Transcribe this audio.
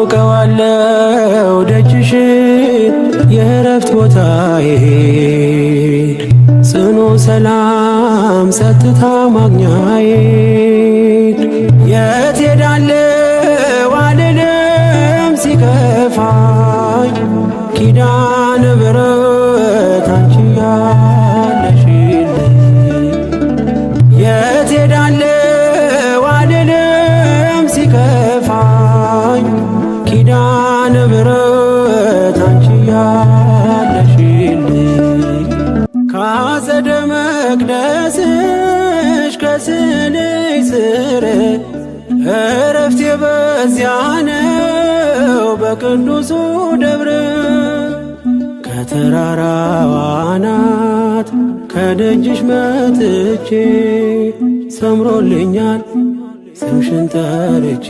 አውቀዋለው ደጅሽን የእረፍት ቦታዬን ጽኑ ሰላም ጸጥታ ማግኛዬን የት ሄዳለሁ አልልም ሲከፋኝ ኪዳነ ምሕረት አንቺ ያለሽልኝ የት ሄዳለሁ አልልም ሲከፋኝ ኪዳነ ምሕረት አንቺ ያለሽልኝ ከአጸደ መቅደስሽ ከስንሽ ስር እረፍቴ በዚያ ነው በቅዱሱ ደብረ ከተራራው አናት ከደጅሽ መጥቼ ሰምሮልኛል ስምሽን ጠርቼ